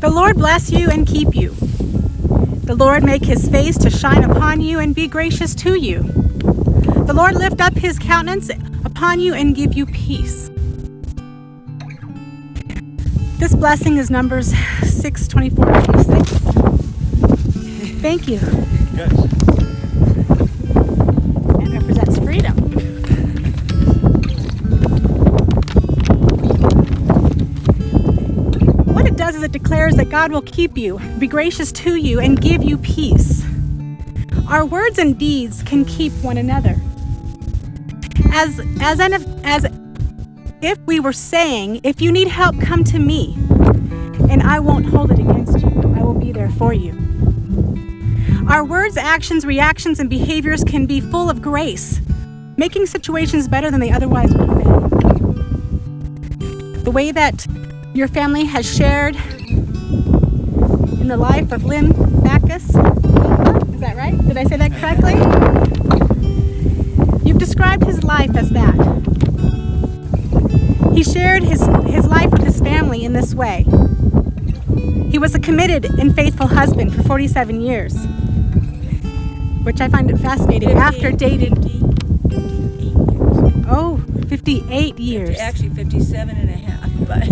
The Lord bless you and keep you. The Lord make his face to shine upon you and be gracious to you. The Lord lift up his countenance upon you and give you peace. This blessing is Numbers 6:24-26. Thank you. Good. And represents freedom. What it does is it declares that God will keep you, be gracious to you, and give you peace. Our words and deeds can keep one another. As if we were saying, if you need help, come to me, and I won't hold it against you. I will be there for you. Our words, actions, reactions, and behaviors can be full of grace, making situations better than they otherwise would have been. The way that your family has shared in the life of Linn Backus, is that right? Did I say that correctly? You've described his life as that. He shared his life with his family in this way. He was a committed and faithful husband for 47 years, which I find it fascinating. After dating, 58 years. Actually 57 and a half, but...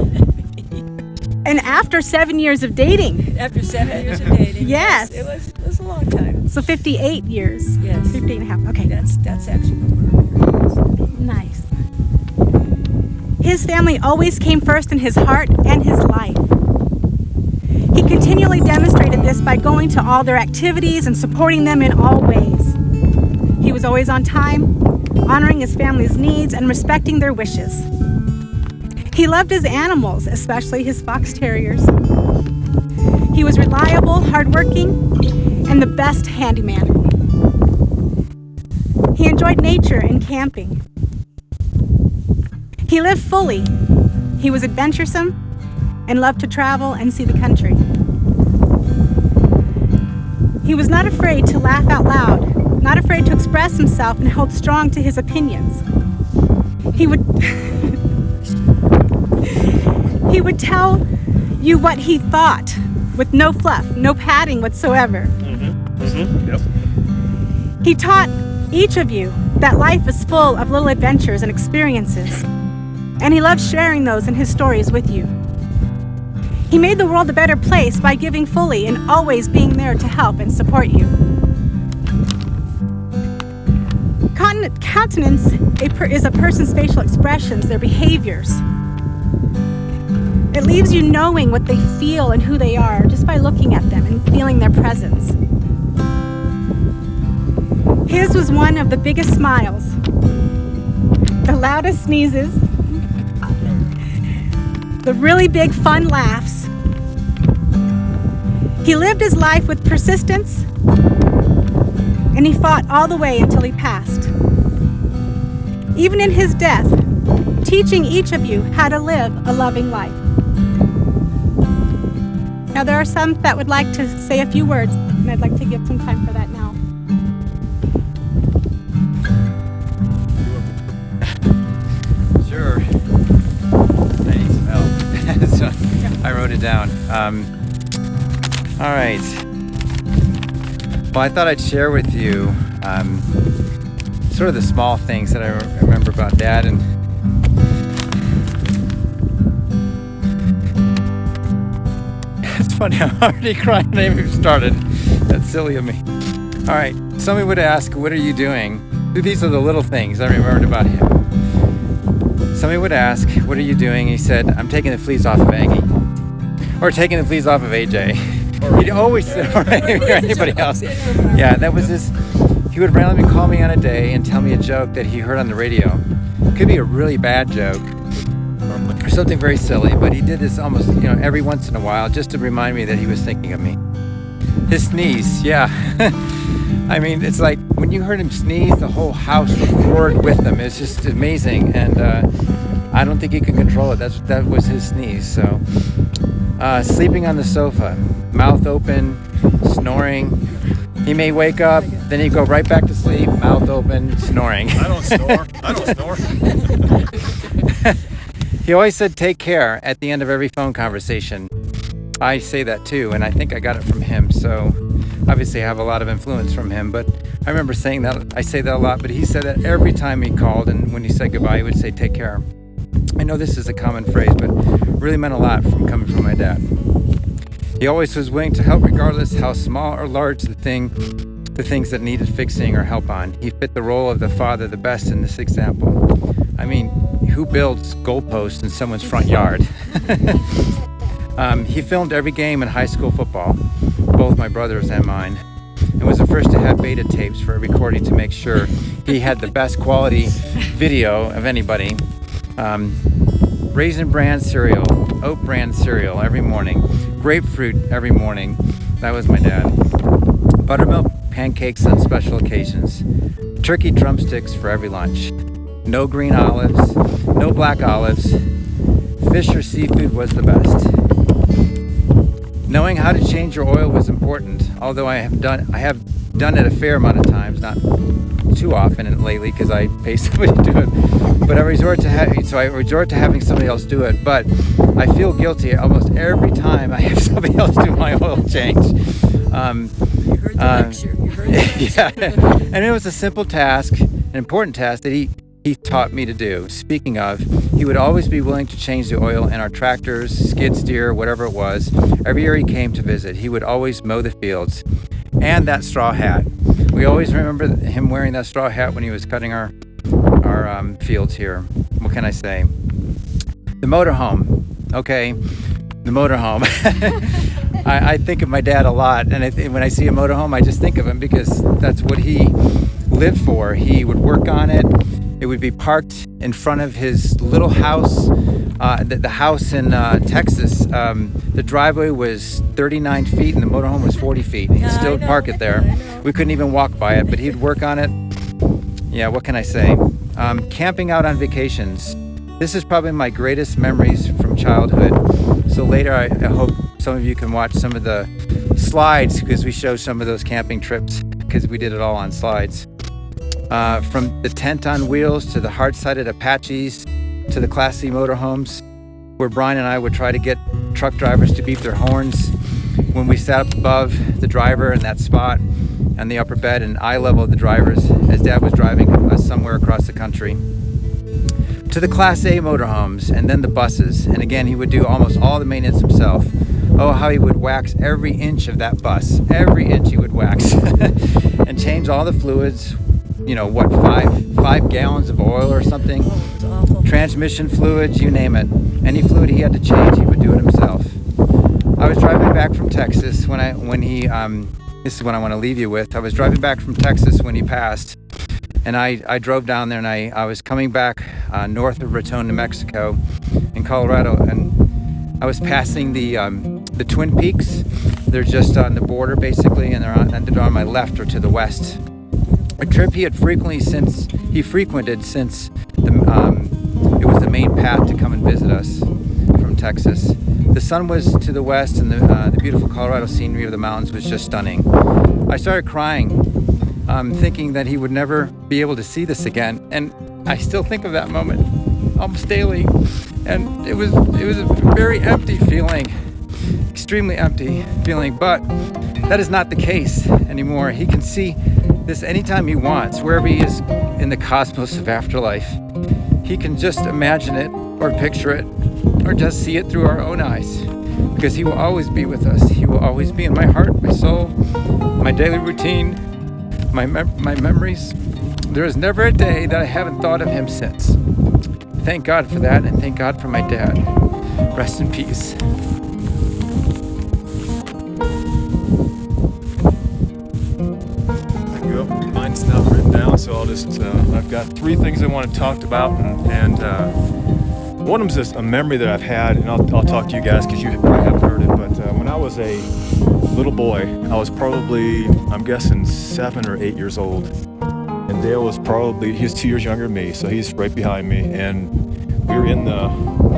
And after 7 years of dating. After 7 years of dating. Yes. It was a long time. So 58 years. Yes. 58 and a half. Okay. That's actually what we're here. Nice. His family always came first in his heart and his life. He continually demonstrated this by going to all their activities and supporting them in all ways. He was always on time, honoring his family's needs and respecting their wishes. He loved his animals, especially his fox terriers. He was reliable, hardworking, and the best handyman. He enjoyed nature and camping. He lived fully. He was adventuresome and loved to travel and see the country. He was not afraid to laugh out loud, not afraid to express himself, and held strong to his opinions. He would tell you what he thought with no fluff, no padding whatsoever. Yep. He taught each of you that life is full of little adventures and experiences, and he loved sharing those in his stories with you. He made the world a better place by giving fully and always being there to help and support you. Countenance is a person's facial expressions, their behaviors. It leaves you knowing what they feel and who they are just by looking at them and feeling their presence. His was one of the biggest smiles, the loudest sneezes, the really big fun laughs. He lived his life with persistence, and he fought all the way until he passed. Even in his death, teaching each of you how to live a loving life. Now there are some that would like to say a few words, and I'd like to give some time for that now. Sure. I need some help. So I wrote it down. All right. Well, I thought I'd share with you sort of the small things that I remember about Dad. And it's funny, I'm already crying when I even started. That's silly of me. All right. Somebody would ask, what are you doing? These are the little things I remembered about him. Somebody would ask, what are you doing? He said, I'm taking the fleas off of Aggie. Or taking the fleas off of AJ. He'd always say, or anybody else. Yeah, that was his. He would randomly call me on a day and tell me a joke that he heard on the radio. It could be a really bad joke or something very silly, but he did this almost, every once in a while just to remind me that he was thinking of me. His sneeze, yeah. I mean, it's like when you heard him sneeze, the whole house roared with him. It's just amazing, and I don't think he can control it. That was his sneeze. So, sleeping on the sofa, mouth open, snoring. He may wake up, then he'd go right back to sleep, mouth open, snoring. I don't snore. He always said, take care at the end of every phone conversation. I say that too, and I think I got it from him. So obviously I have a lot of influence from him, but I remember saying that. I say that a lot, but he said that every time he called, and when he said goodbye, he would say, "Take care." I know this is a common phrase, but really meant a lot from coming from my dad. He always was willing to help regardless how small or large the things that needed fixing or help on. He fit the role of the father the best in this example. I mean, who builds goalposts in someone's front yard? He filmed every game in high school football, both my brothers and mine, and was the first to have beta tapes for recording to make sure he had the best quality video of anybody. Raisin Bran cereal, oat bran cereal every morning, grapefruit every morning. That was my dad. Buttermilk pancakes on special occasions, turkey drumsticks for every lunch. No green olives, no black olives. Fish or seafood was the best. Knowing how to change your oil was important, although I have done it a fair amount of times, not too often and lately because I pay somebody to do it. But I resort to having somebody else do it. But I feel guilty almost every time I have somebody else do my oil change. You heard the lecture. You heard the lecture. Yeah, and it was a simple task, an important task that he taught me to do. Speaking of, he would always be willing to change the oil in our tractors, skid steer, whatever it was. Every year he came to visit, he would always mow the fields. And that straw hat. We always remember him wearing that straw hat when he was cutting our fields here. What can I say? The motorhome. Okay, the motorhome. I think of my dad a lot, and when I see a motorhome, I just think of him because that's what he lived for. He would work on it. It would be parked in front of his little house, the house in Texas. The driveway was 39 feet and the motorhome was 40 feet. He'd still park it there. We couldn't even walk by it, but he'd work on it. Yeah, what can I say? Camping out on vacations. This is probably my greatest memories from childhood. So later I hope some of you can watch some of the slides because we show some of those camping trips because we did it all on slides. From the tent on wheels to the hard-sided Apaches to the Class C motorhomes, where Brian and I would try to get truck drivers to beep their horns when we sat up above the driver in that spot on the upper bed and eye level of the drivers as Dad was driving us somewhere across the country. To the Class A motorhomes and then the buses, and again he would do almost all the maintenance himself. Oh, how he would wax every inch of that bus. Every inch he would wax and change all the fluids. You know, what, five gallons of oil or something? Oh, it's awful. Transmission fluids, you name it. Any fluid he had to change, he would do it himself. I was driving back from Texas when he this is what I want to leave you with. I was driving back from Texas when he passed, and I drove down there, and I was coming back north of Raton, New Mexico, in Colorado, and I was passing the Twin Peaks. They're just on the border basically, and they're on my left or to the west. A trip he had frequented since it was the main path to come and visit us from Texas. The sun was to the west, and the beautiful Colorado scenery of the mountains was just stunning. I started crying, thinking that he would never be able to see this again, and I still think of that moment almost daily. And it was a very empty feeling, extremely empty feeling. But that is not the case anymore. He can see this anytime he wants, wherever he is in the cosmos of afterlife. He can just imagine it or picture it or just see it through our own eyes, because he will always be with us. He will always be in my heart, my soul, my daily routine, my memories. There is never a day that I haven't thought of him since. Thank God for that, and thank God for my dad. Rest in peace. Mine's not written down, so I'll just, I've got 3 things I want to talk about, and one of them is just a memory that I've had, and I'll talk to you guys because you probably haven't heard it, but when I was a little boy, I was probably, I'm guessing 7 or 8 years old, and Dale was he's 2 years younger than me, so he's right behind me, and we were in the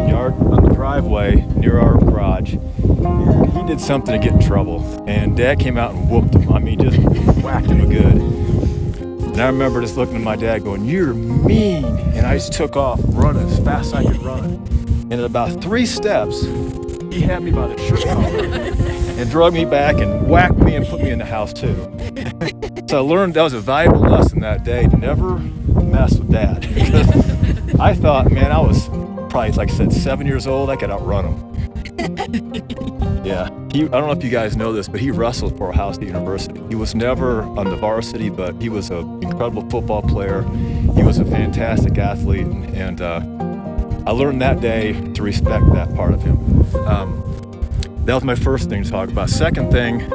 yard on the driveway near our garage, and he did something to get in trouble, and Dad came out and whooped him. I mean, just whacked him good. And I remember just looking at my dad going, "You're mean," and I just took off running as fast as I could run. And at about 3 steps, He had me by the shirt collar and drug me back and whacked me and put me in the house too. So I learned that was a valuable lesson that day to never mess with Dad. Because I thought, man, I was probably, like I said, 7 years old. I could outrun him. Yeah, I don't know if you guys know this, but he wrestled for Ohio State University. He was never on the varsity, but he was an incredible football player. He was a fantastic athlete, and I learned that day to respect that part of him. That was my first thing to talk about. Second thing,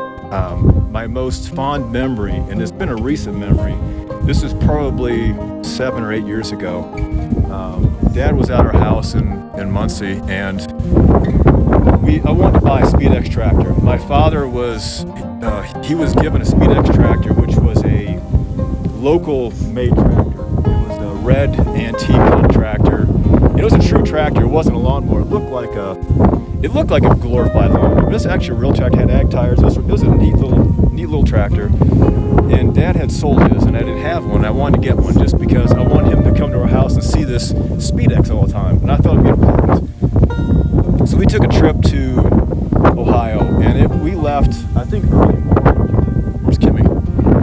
my most fond memory, and it's been a recent memory. This is probably 7 or 8 years ago. Dad was at our house in Muncie, and I wanted to buy a SpeedX tractor. My father was given a SpeedX tractor, which was a local made tractor. It was a red antique tractor. It was a true tractor. It wasn't a lawnmower. It looked like a glorified lawnmower. This actually a real tractor, had ag tires. It was a neat little tractor. And Dad had sold his, and I didn't have one. I wanted to get one just because I wanted him to come to our house and see this SpeedX all the time, and I thought it'd be important. So we took a trip to Ohio, and we left, I think, early in the morning. Where's Kimmy?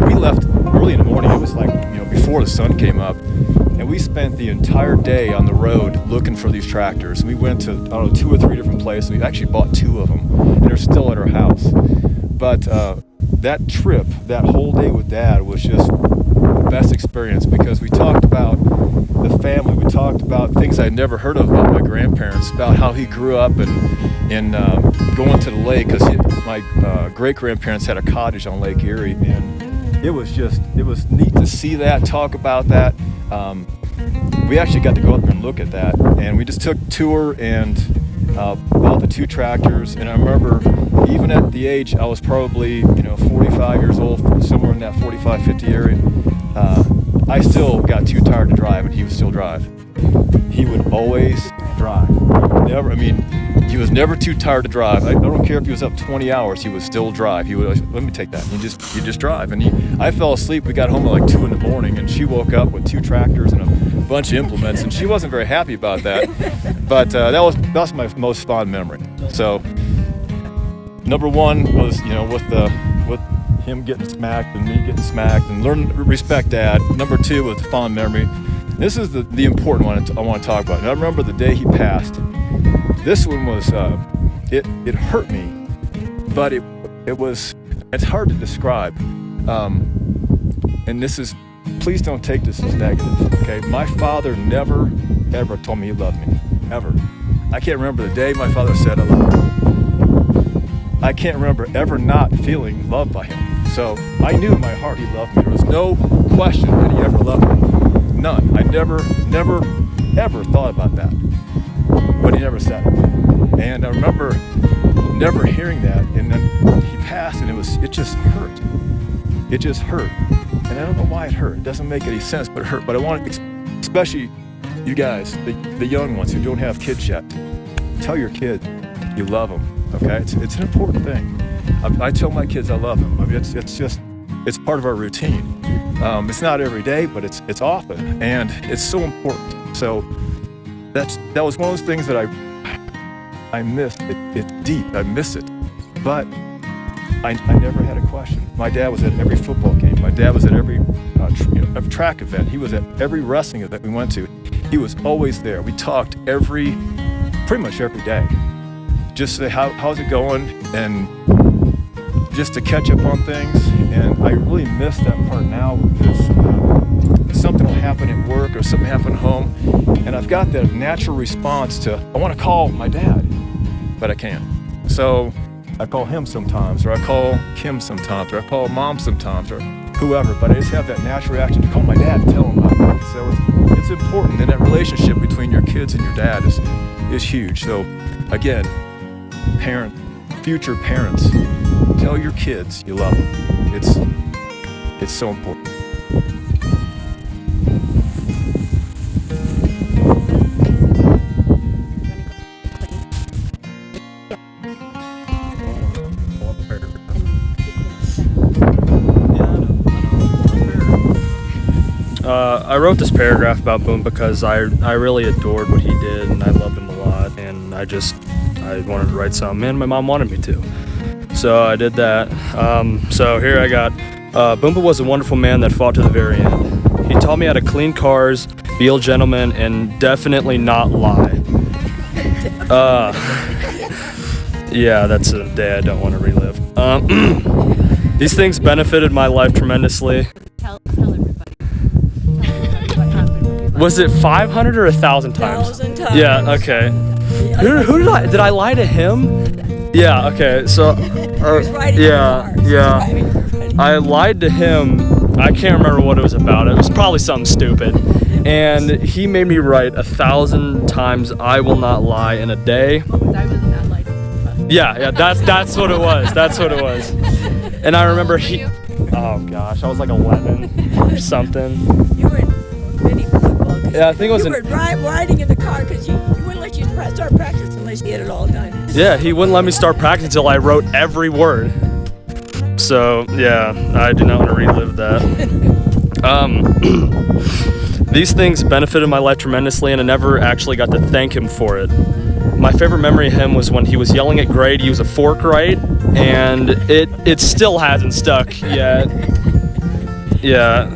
We left early in the morning. It was like, before the sun came up. And we spent the entire day on the road looking for these tractors. We went to, 2 or 3 different places. We actually bought 2 of them, and they're still at our house. But that trip, that whole day with Dad was just the best experience because we talked about the family. We talked about things I'd never heard of about my grandparents, about how he grew up and going to the lake, because my great-grandparents had a cottage on Lake Erie, and it was neat to see that, talk about that. We actually got to go up there and look at that, and we just took a tour and bought the 2 tractors. And I remember, even at the age, I was probably 45 years old, somewhere in that 45, 50 area. I still got too tired to drive, and he would still drive. He would always drive. He was never too tired to drive. I don't care if he was up 20 hours, he would still drive. He would always, let me take that. He'd just drive. And I fell asleep. We got home at like 2 in the morning, and she woke up with 2 tractors and a bunch of implements, and she wasn't very happy about that. But that's my most fond memory. So number 1 was with him getting smacked and me getting smacked, and learn to respect Dad. Number 2 was the fond memory. This is the important one I want to talk about. And I remember the day he passed. This one was it hurt me, but it's hard to describe. And this is, please don't take this as negative, okay? My father never ever told me he loved me, ever. I can't remember the day my father said I love him. I can't remember ever not feeling loved by him. So I knew in my heart he loved me. There was no question that he ever loved me. None. I never ever thought about that. But he never said it. And I remember never hearing that, and then he passed, and it just hurt. It just hurt. And I don't know why it hurt. It doesn't make any sense, but it hurt. But I want to, especially you guys, the young ones who don't have kids yet, tell your kids you love them, okay? It's an important thing. I tell my kids I love them. It's part of our routine. It's not every day, but it's often, and it's so important. So that was one of those things that I missed. It's deep. I miss it, but I never had a question. My dad was at every football game. My dad was at every track event. He was at every wrestling event we went to. He was always there. We talked pretty much every day. Just to say, how's it going, and just to catch up on things. And I really miss that part now with this. Something will happen at work or something happen at home, and I've got that natural response to, I want to call my dad, but I can't. So I call him sometimes, or I call Kim sometimes, or I call Mom sometimes, or whoever, but I just have that natural reaction to call my dad and tell him about it. So it's important, and that relationship between your kids and your dad is huge. So again, future parents, tell your kids you love them. It's so important. I wrote this paragraph about Boone because I really adored what he did, and I loved him a lot, and I I wanted to write something, and my mom wanted me to. So I did that. So here I got, Boomba was a wonderful man that fought to the very end. He taught me how to clean cars, be a gentleman, and definitely not lie. Yeah, that's a day I don't want to relive. These things benefited my life tremendously. Tell everybody. What happened. Was it 500 or 1,000 times? 1,000 times. Yeah, okay. Who did I lie to him? Yeah, okay, so, yeah. I lied to him. I can't remember what it was about. It was probably something stupid. And he made me write 1,000 times I will not lie in a day. Yeah, that's what it was. That's what it was. And I remember oh gosh, I was like 11 or something. You were in mini football. Yeah, I think it was you were riding in the car because you wouldn't let you start practicing unless you had it all done. Yeah, he wouldn't let me start practicing until I wrote every word. So yeah, I do not want to relive that. These things benefited my life tremendously, and I never actually got to thank him for it. My favorite memory of him was when he was yelling at grade, he was a fork right, and it still hasn't stuck yet. Yeah.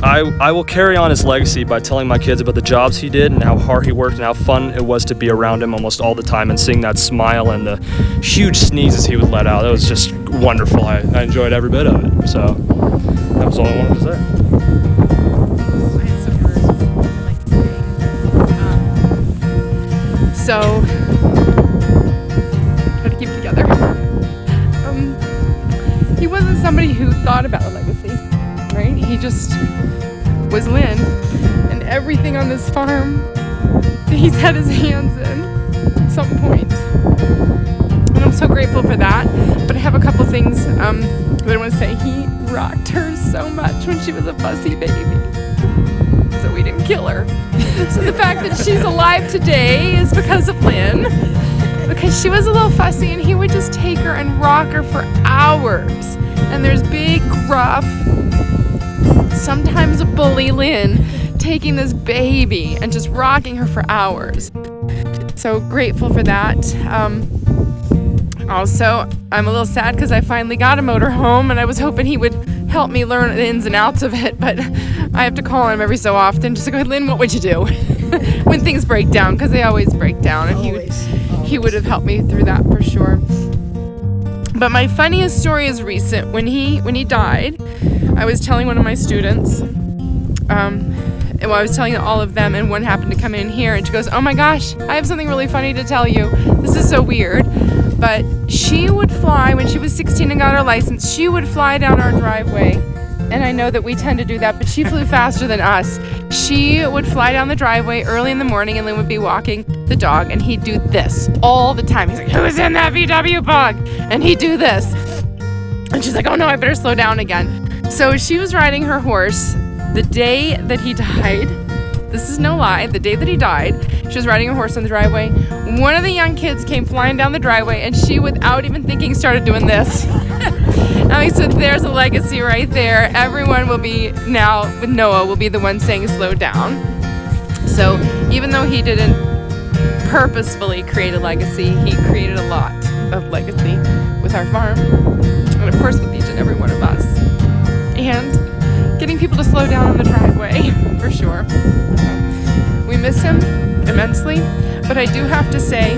I will carry on his legacy by telling my kids about the jobs he did and how hard he worked and how fun it was to be around him almost all the time and seeing that smile and the huge sneezes he would let out. It was just wonderful. I enjoyed every bit of it. So that was all I wanted to say. I have some words I'd like to say. So, try to keep together. He wasn't somebody who thought about a legacy, right? He just was Linn, and everything on this farm he's had his hands in at some point. And I'm so grateful for that. But I have a couple things that I want to say. He rocked her so much when she was a fussy baby, so we didn't kill her. So the fact that she's alive today is because of Linn, because she was a little fussy and he would just take her and rock her for hours. And there's big, gruff, sometimes a bully Linn taking this baby and just rocking her for hours. So grateful for that. Also, I'm a little sad because I finally got a motorhome and I was hoping he would help me learn the ins and outs of it, but I have to call him every so often just to go, Linn, what would you do when things break down? Because they always break down, and he would have helped me through that for sure. But my funniest story is recent. When he died, I was telling one of my students, I was telling all of them, and one happened to come in here, and she goes, oh my gosh, I have something really funny to tell you. This is so weird. But she would fly, when she was 16 and got her license, she would fly down our driveway. And I know that we tend to do that, but she flew faster than us. She would fly down the driveway early in the morning, and Linn would be walking the dog, and he'd do this all the time. He's like, who's in that VW bug? And he'd do this. And she's like, oh no, I better slow down again. So she was riding her horse the day that he died. This is no lie. The day that he died, she was riding a horse on the driveway. One of the young kids came flying down the driveway, and she, without even thinking, started doing this. I mean, so there's a legacy right there. Everyone will be now, with Noah, will be the one saying slow down. So even though he didn't purposefully create a legacy, he created a lot of legacy with our farm, and of course with each and every one of us. And getting people to slow down on the driveway, for sure. So, we miss him immensely, but I do have to say,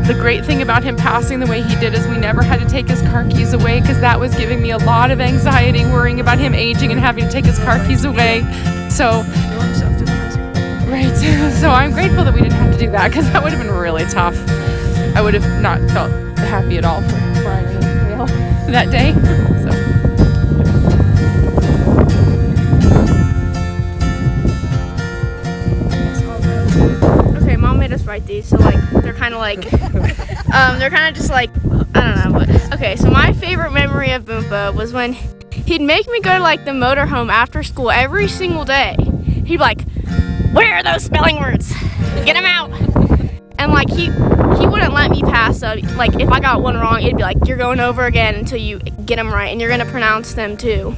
the great thing about him passing the way he did is we never had to take his car keys away, because that was giving me a lot of anxiety, worrying about him aging and having to take his car keys away. So, right. So I'm grateful that we didn't have to do that, because that would have been really tough. I would have not felt happy at all for Brian and Dale that day. So. Okay, Mom made us write these, so like they're kind of like, they're kind of just like, I don't know. But okay, so my favorite memory of Boomba was when he'd make me go to like the motorhome after school every single day. He'd be like, where are those spelling words? Get them out. And like he wouldn't let me pass. Like if I got one wrong, it'd be like, you're going over again until you get them right, and you're gonna pronounce them too.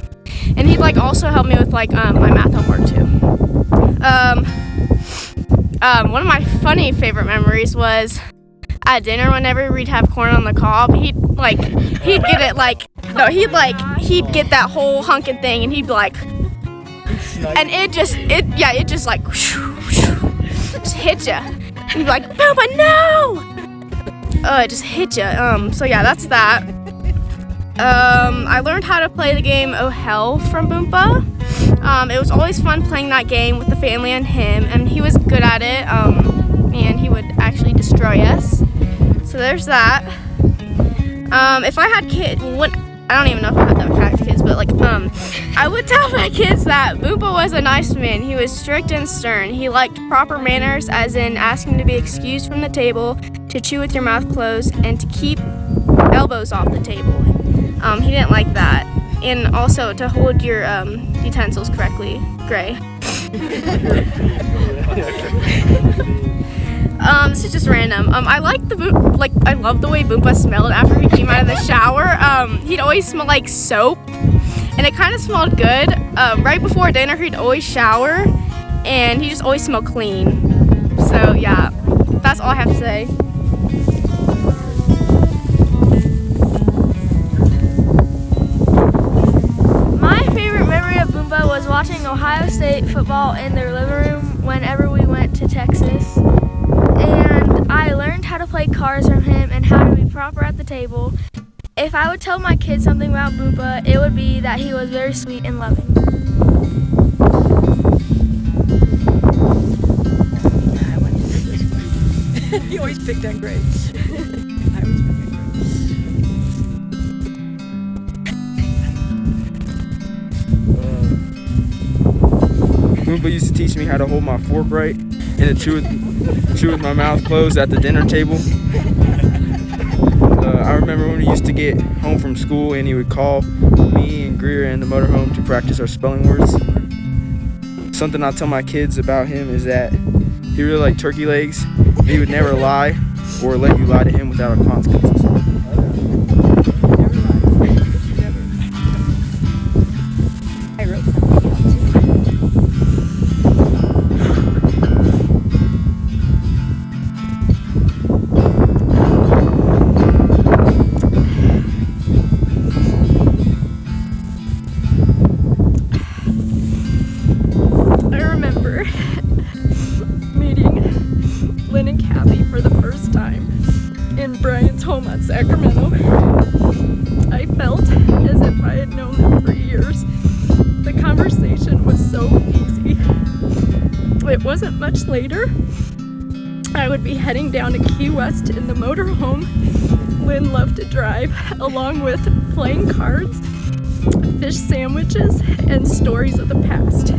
And he'd like also help me with like my math homework too. one of my funny favorite memories was at dinner whenever we'd have corn on the cob. He'd get it he'd get that whole hunkin' thing and he'd be like, and it just like just hit ya. And you'd be like, Booba, no! It just hit ya. So yeah, that's that. I learned how to play the game Oh Hell from Boompa. It was always fun playing that game with the family and him, and he was good at it, and he would actually destroy us. So there's that. If I had kids, I don't even know if I had that kind of kids, but I would tell my kids that Boompa was a nice man. He was strict and stern. He liked proper manners, as in asking to be excused from the table, to chew with your mouth closed, and to keep elbows off the table. He didn't like that. And also to hold your utensils correctly. Gray. This is just random. I like I love the way Boompa smelled after he came out of the shower. He'd always smell like soap, and it kind of smelled good. Right before dinner, he'd always shower, and he just always smelled clean. So yeah, that's all I have to say. Was watching Ohio State football in their living room whenever we went to Texas, and I learned how to play cards from him and how to be proper at the table. If I would tell my kids something about Boompa, it would be that he was very sweet and loving. He always picked on grades. I always picked on grades. Boompa used to teach me how to hold my fork right and to chew with my mouth closed at the dinner table. I remember when we used to get home from school and he would call me and Greer in the motorhome to practice our spelling words. Something I'll tell my kids about him is that he really liked turkey legs. He would never lie or let you lie to him without consequences. I wrote something down too. I remember meeting Linn and Kathy for the first time in Brian's home at Sacramento. I felt as if I had known them for years. The conversation was so easy. It wasn't much later. I would be heading down to Key West in the motorhome Linn loved to drive, along with playing cards, fish sandwiches, and stories of the past.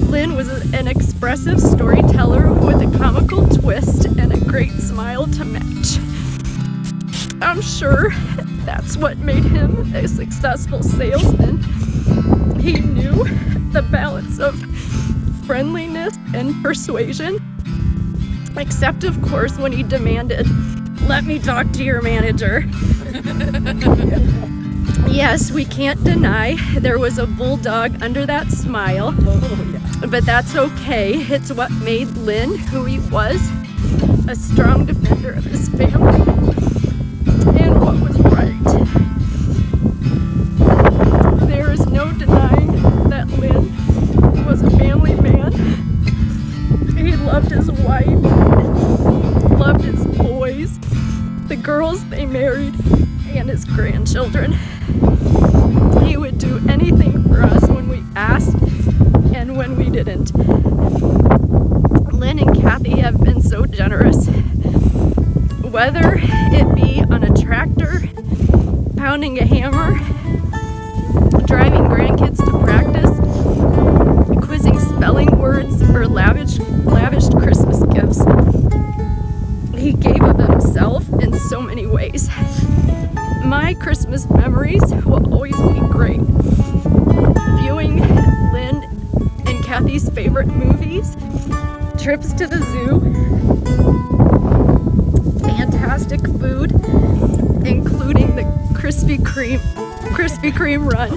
Linn was an expressive storyteller with a comical twist and a great smile to match. I'm sure that's what made him a successful salesman. He knew the balance of friendliness and persuasion, except of course when he demanded, "Let me talk to your manager." Yes, we can't deny there was a bulldog under that smile, but that's okay. It's what made Linn who he was, a strong defender of his family and what was right. There is no denying that Linn was a family man. He loved his wife, loved his boys, the girls they married, and his grandchildren. He would do anything for us when we asked and when we didn't. Linn and Kathy have been so generous. Whether it be on a tractor, pounding a hammer, driving grandkids to practice, quizzing spelling words, or lavished Christmas gifts, he gave of himself in so many ways. My Christmas memories will always be great. Viewing Linn and Kathy's favorite movies, trips to the zoo, fantastic food, including the Krispy Kreme run.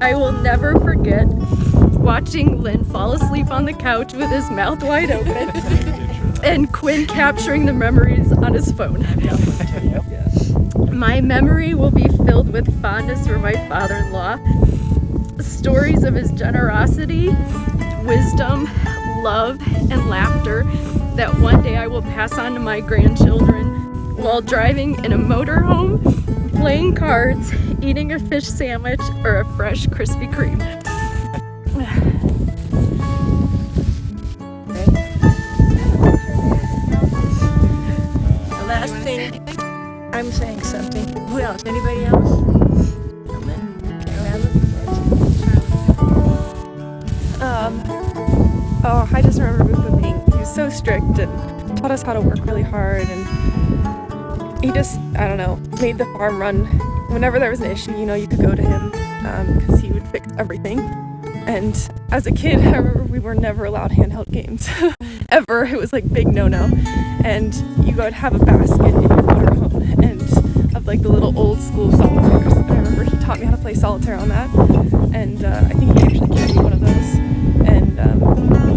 I will never forget watching Linn fall asleep on the couch with his mouth wide open and Quinn capturing the memories on his phone. My memory will be filled with fondness for my father-in-law, stories of his generosity, wisdom, love, and laughter that one day I will pass on to my grandchildren while driving in a motorhome, playing cards, eating a fish sandwich, or a fresh Krispy Kreme. The last thing, I'm saying something. Who else? Anybody else? I just remember Boopa being, he was so strict and taught us how to work really hard, and he just, I don't know, made the farm run. Whenever there was an issue, you could go to him because he would fix everything. And as a kid, I remember we were never allowed handheld games, ever. It was like big no-no. And you would have a basket in your motorhome and of like the little old school solitaires. And I remember he taught me how to play solitaire on that. And I think he actually gave me one of those. And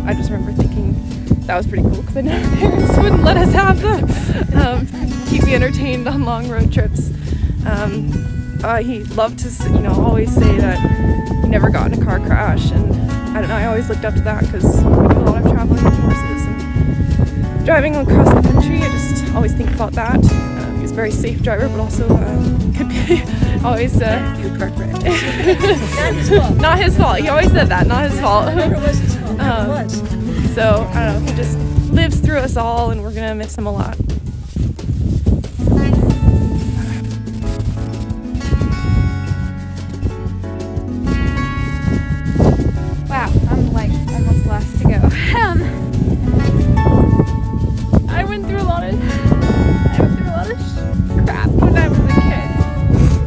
I just remember thinking that was pretty cool because I know our parents wouldn't let us have them. Keep me entertained on long road trips. He loved to, always say that he never got in a car crash, and I don't know, I always looked up to that because we do a lot of traveling with horses and driving across the country. I just always think about that. He was a very safe driver, but also could be always... Not his fault. Not his fault. He always said that, not his fault. It never was his fault. Never was. So, I don't know, he just lives through us all, and we're going to miss him a lot. Wow, I'm like almost last to go. I went through a lot of crap when I was a kid.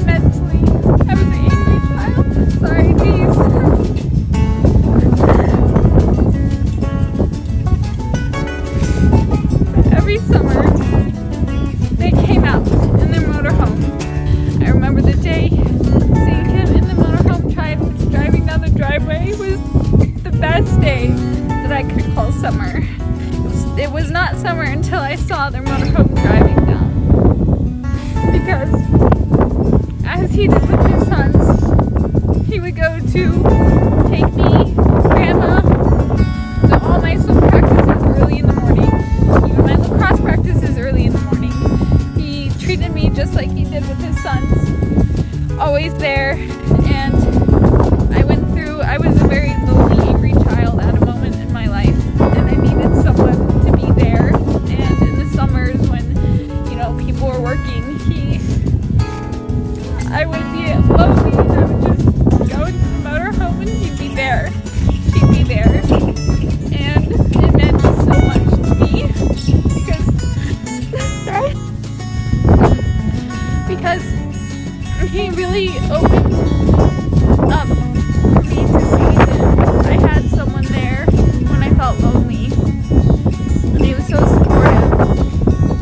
Mentally, I was an angry child. Sorry, geez. Every summer, they came out in their motorhome. I remember the day seeing him in the motorhome driving down the driveway was the best day that I could call summer. It was not summer until I saw their motorhome driving down. Because as he did with his sons, he would go to take me, Grandma, to all my swim practices early in the morning, even my lacrosse practices early in the morning. He treated me just like he did with his sons, always there, and I was a very lonely, angry child at a moment in my life, and I needed someone to be there. And in the summers when, people were working, I would be lonely, and I would just go into the motorhome and he'd be there. She'd be there. And it meant so much to me because he really opened up for me to see that I had someone there when I felt lonely. And he was so supportive.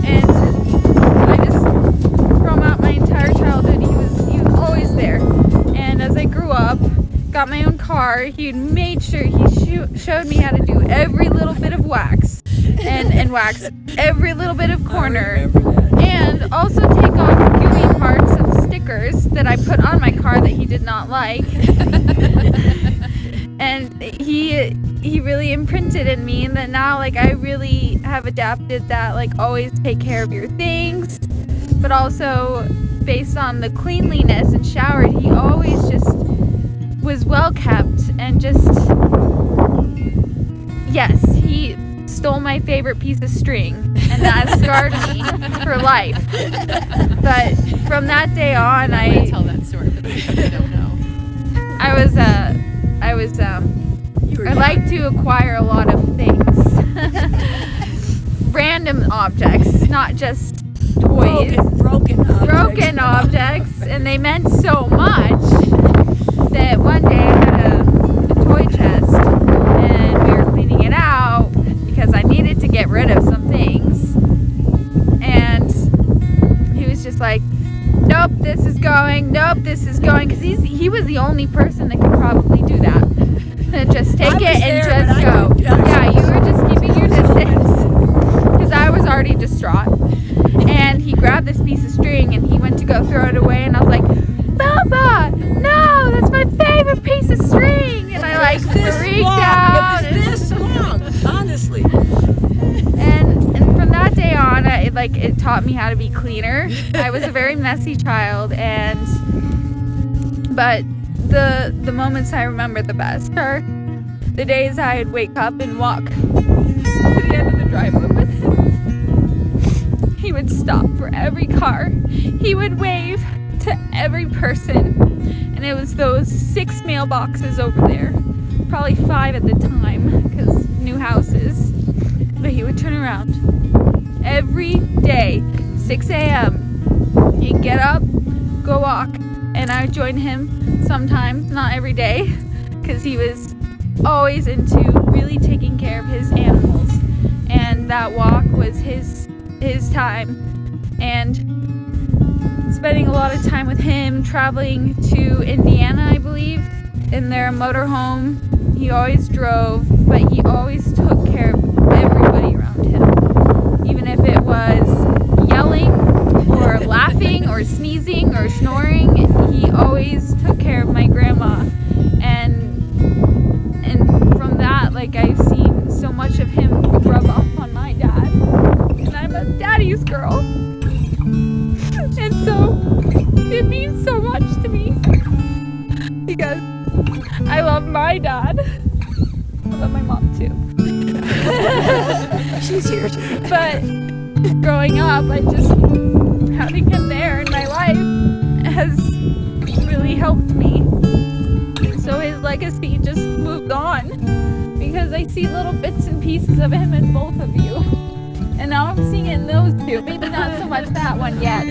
And I just, throughout my entire childhood, he was always there. And as I grew up, got my own car, he made sure he showed me how to do every little bit of wax and wax every little bit of corner, and also take off gooey parts of stickers that I put on my car that he did not like. And he really imprinted in me, and that now I really have adapted that always take care of your things, but also based on the cleanliness and shower, he always just was well kept and just, yes, he stole my favorite piece of string, and that scarred me for life. But from that day on, I tell that story for those who don't know. I like to acquire a lot of things. Random objects, not just toys. Broken objects, and they meant so much that one day I had a toy chest, and we were cleaning it out because I needed to get rid of some things, and he was just like, nope, this is going, because he was the only person that could probably do that. and just take I it was and there, just but I go. couldn't- Yeah, you were just keeping your distance because I was already distraught. And he grabbed this piece of string and he went to go throw it away, and I was like, Baba, no, that's my favorite piece of string. And I like freaked out. It was this long, honestly. And from that day on, it taught me how to be cleaner. I was a very messy child, but the moments I remember the best are the days I'd wake up and walk to the end of the driveway with him. He would stop for every car. He would wave to every person. And it was those 6 mailboxes over there. Probably 5 at the time, because new houses. But he would turn around every day, 6 a.m. He'd get up, go walk, and I would join him sometimes, not every day, because he was always into really taking care of his animals. And that walk was his time. And spending a lot of time with him, traveling to Indiana, I believe, in their motorhome. He always drove, but he always took care of everybody around him. Even if it was yelling or laughing or sneezing or snoring, he always took care of my grandma. And from that, I've seen so much of him rub off on my dad. And I'm a daddy's girl. And so it means so much to me because I love my dad. I love my mom too. She's here too. But growing up, having him there in my life has really helped me. So his legacy just moved on because I see little bits and pieces of him in both of you. And now I'm seeing it in those two. Maybe not so much that one yet.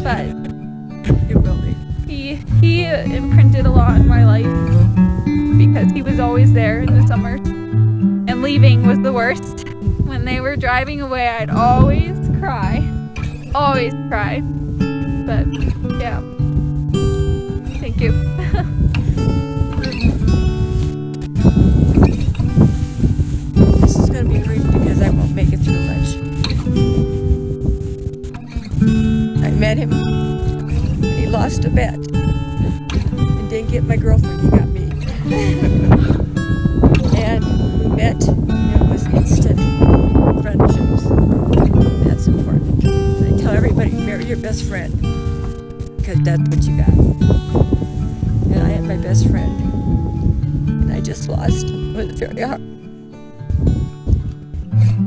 But It will be. he imprinted a lot in my life because he was always there in the summer. And leaving was the worst. When they were driving away, I'd always cry. Always cry. But yeah. Thank you. This is going to be brief because I won't make it through much. I met him when he lost a bet and didn't get my girlfriend, he got me. And we met, and it was instant friendships. That's important. I tell everybody, marry your best friend because that's what you got. And I had my best friend, and I just lost. It was very hard.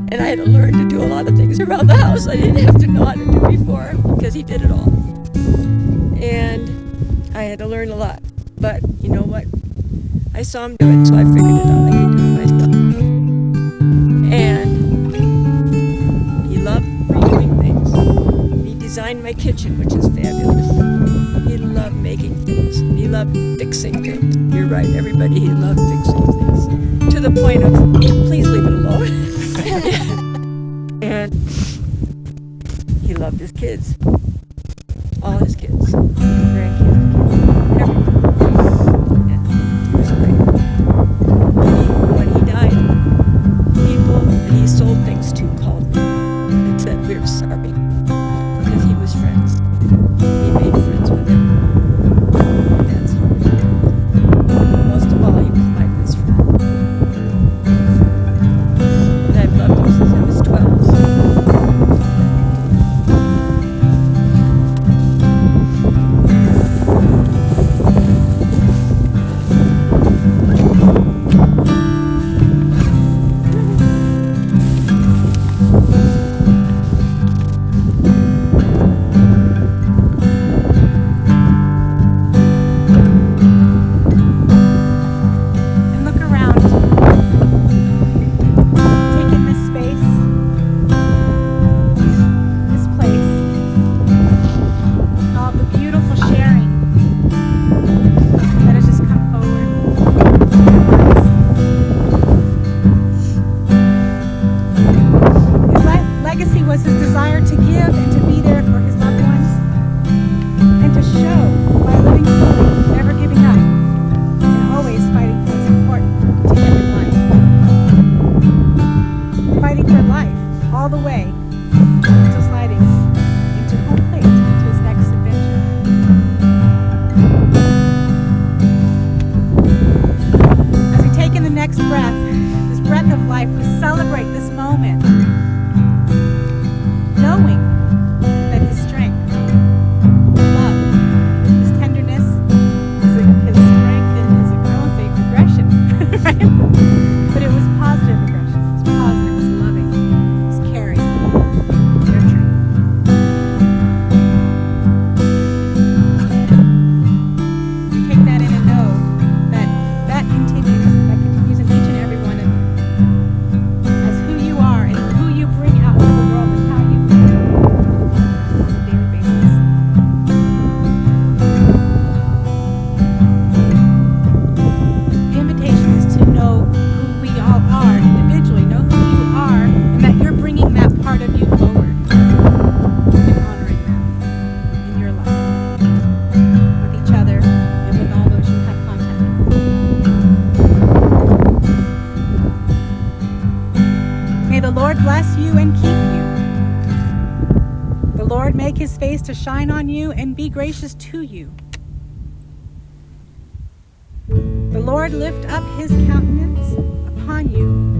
And I had to learn to do a lot of things around the house I didn't have to know how to do before because he did it all. And I had to learn a lot. But you know what? I saw him do it, so I figured it out. I could do it myself. And he loved redoing things. He designed my kitchen, which is fabulous. He loved making things. He loved fixing things. You're right, everybody, he loved fixing things. To the point of, please leave it alone. And he loved his kids. All his kids. Grandkids, everything. And he was great. When he died, people that he sold things to called me and said, we're sorry. Because he was friends. He made friends with him. And that's hard. Most of all, he was my best friend. And I've loved him since I was 12. And look around. Take in this space, this place, all the beautiful sharing that has just come forward. His legacy was his desire to give and to be there for his loved ones and to show by living fully, never giving up, and always fighting for what's important. all the way to sliding into home plate to his next adventure. As we take in the next breath, this breath of life, we celebrate this moment, knowing that his strength, his love, his tenderness, his strength, and his, I won't say aggression, right? But it was positive aggression. It was positive, it was loving, it was caring, nurturing. We take that in and know that continues in each and every one of you. As who you are and who you bring out into the world and how you on a daily basis. The invitation is to know who we all are individually, know who you are, and that you're bringing that part of you forward and honoring them in your life, with each other, and with all those you have contact with. May the Lord bless you and keep you. The Lord make his face to shine on you and be gracious to you. The Lord lift up his countenance upon you